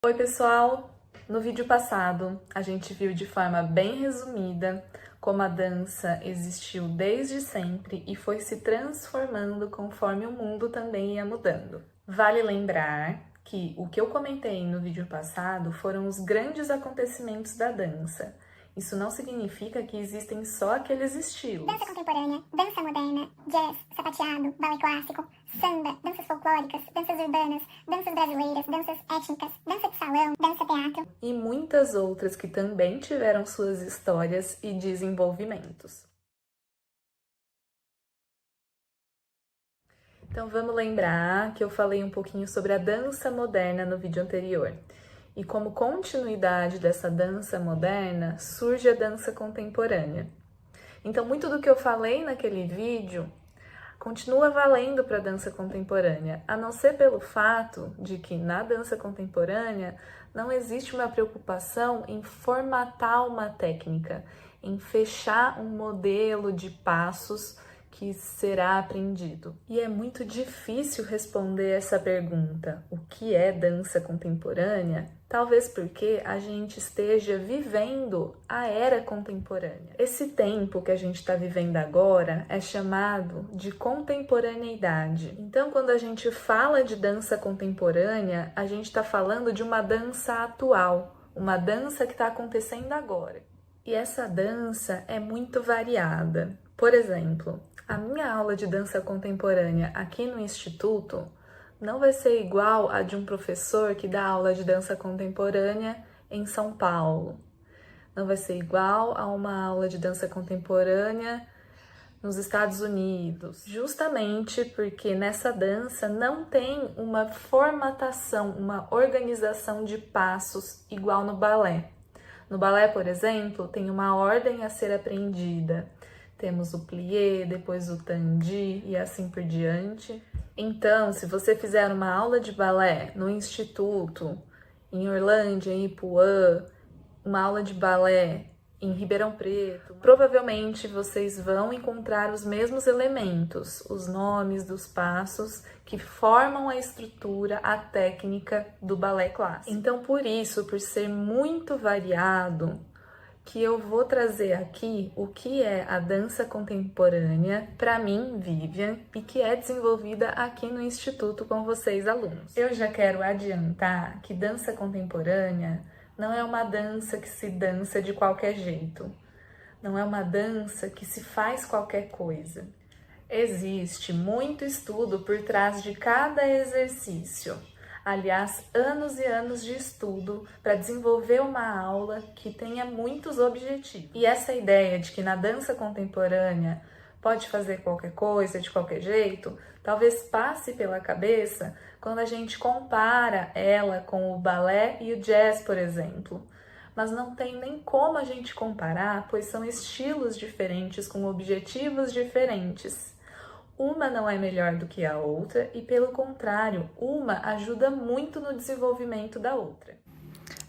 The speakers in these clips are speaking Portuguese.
Oi pessoal! No vídeo passado a gente viu de forma bem resumida como a dança existiu desde sempre e foi se transformando conforme o mundo também ia mudando. Vale lembrar que o que eu comentei no vídeo passado foram os grandes acontecimentos da dança. Isso não significa que existem só aqueles estilos. Dança contemporânea, dança moderna, jazz, sapateado, balé clássico, samba, danças folclóricas, danças urbanas, danças brasileiras, danças étnicas, dança de salão, dança teatro. E muitas outras que também tiveram suas histórias e desenvolvimentos. Então vamos lembrar que eu falei um pouquinho sobre a dança moderna no vídeo anterior. E como continuidade dessa dança moderna, surge a dança contemporânea. Então muito do que eu falei naquele vídeo continua valendo para a dança contemporânea, a não ser pelo fato de que na dança contemporânea não existe uma preocupação em formatar uma técnica, em fechar um modelo de passos que será aprendido. E é muito difícil responder essa pergunta, o que é dança contemporânea? Talvez porque a gente esteja vivendo a era contemporânea. Esse tempo que a gente está vivendo agora é chamado de contemporaneidade. Então, quando a gente fala de dança contemporânea, a gente está falando de uma dança atual, uma dança que está acontecendo agora. E essa dança é muito variada. Por exemplo, a minha aula de dança contemporânea aqui no Instituto não vai ser igual a de um professor que dá aula de dança contemporânea em São Paulo. Não vai ser igual a uma aula de dança contemporânea nos Estados Unidos. Justamente porque nessa dança não tem uma formatação, uma organização de passos igual no balé. No balé, por exemplo, tem uma ordem a ser aprendida. Temos o plié, depois o tandi e assim por diante. Então, se você fizer uma aula de balé no Instituto, em Orlândia, em Ipuã, uma aula de balé em Ribeirão Preto, provavelmente vocês vão encontrar os mesmos elementos, os nomes dos passos que formam a estrutura, a técnica do balé clássico. Então, por isso, por ser muito variado, que eu vou trazer aqui o que é a dança contemporânea para mim, Vivian, e que é desenvolvida aqui no Instituto com vocês, alunos. Eu já quero adiantar que dança contemporânea não é uma dança que se dança de qualquer jeito. Não é uma dança que se faz qualquer coisa. Existe muito estudo por trás de cada exercício. Aliás, anos e anos de estudo para desenvolver uma aula que tenha muitos objetivos. E essa ideia de que na dança contemporânea pode fazer qualquer coisa de qualquer jeito, talvez passe pela cabeça quando a gente compara ela com o balé e o jazz, por exemplo. Mas não tem nem como a gente comparar, pois são estilos diferentes com objetivos diferentes. Uma não é melhor do que a outra e, pelo contrário, uma ajuda muito no desenvolvimento da outra.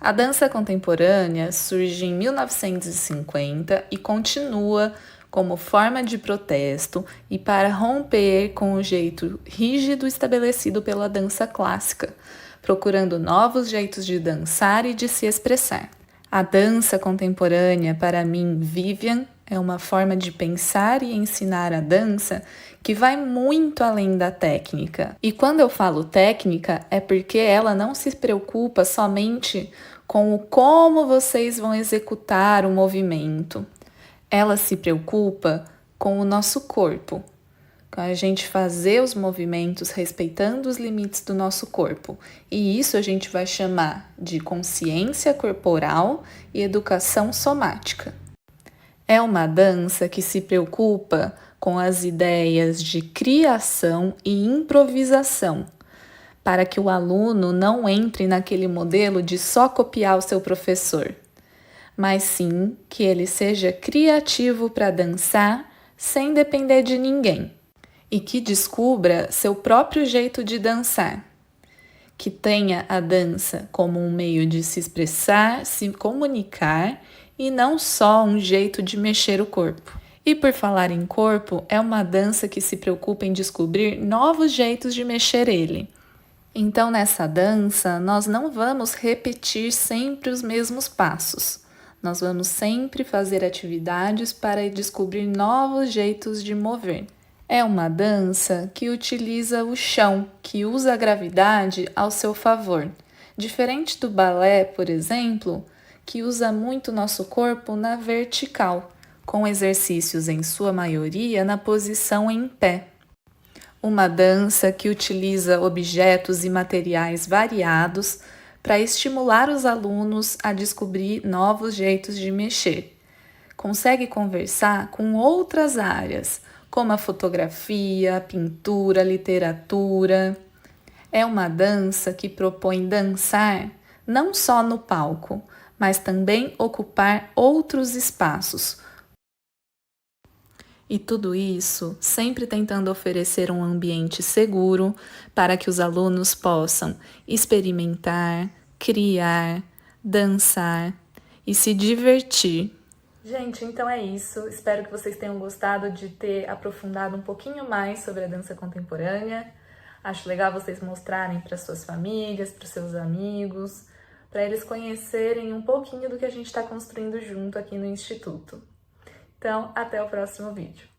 A dança contemporânea surge em 1950 e continua como forma de protesto e para romper com o jeito rígido estabelecido pela dança clássica, procurando novos jeitos de dançar e de se expressar. A dança contemporânea, para mim, Vivian, é uma forma de pensar e ensinar a dança que vai muito além da técnica. E quando eu falo técnica, é porque ela não se preocupa somente com o como vocês vão executar o movimento. Ela se preocupa com o nosso corpo, com a gente fazer os movimentos respeitando os limites do nosso corpo. E isso a gente vai chamar de consciência corporal e educação somática. É uma dança que se preocupa com as ideias de criação e improvisação, para que o aluno não entre naquele modelo de só copiar o seu professor, mas sim que ele seja criativo para dançar sem depender de ninguém e que descubra seu próprio jeito de dançar, que tenha a dança como um meio de se expressar, se comunicar e não só um jeito de mexer o corpo. E por falar em corpo, é uma dança que se preocupa em descobrir novos jeitos de mexer ele. Então, nessa dança, nós não vamos repetir sempre os mesmos passos. Nós vamos sempre fazer atividades para descobrir novos jeitos de mover. É uma dança que utiliza o chão, que usa a gravidade ao seu favor. Diferente do balé, por exemplo, que usa muito nosso corpo na vertical, com exercícios em sua maioria na posição em pé. Uma dança que utiliza objetos e materiais variados para estimular os alunos a descobrir novos jeitos de mexer. Consegue conversar com outras áreas, como a fotografia, a pintura, a literatura. É uma dança que propõe dançar não só no palco, mas também ocupar outros espaços. E tudo isso sempre tentando oferecer um ambiente seguro para que os alunos possam experimentar, criar, dançar e se divertir. Gente, então é isso. Espero que vocês tenham gostado de ter aprofundado um pouquinho mais sobre a dança contemporânea. Acho legal vocês mostrarem para suas famílias, para seus amigos, para eles conhecerem um pouquinho do que a gente está construindo junto aqui no Instituto. Então, até o próximo vídeo.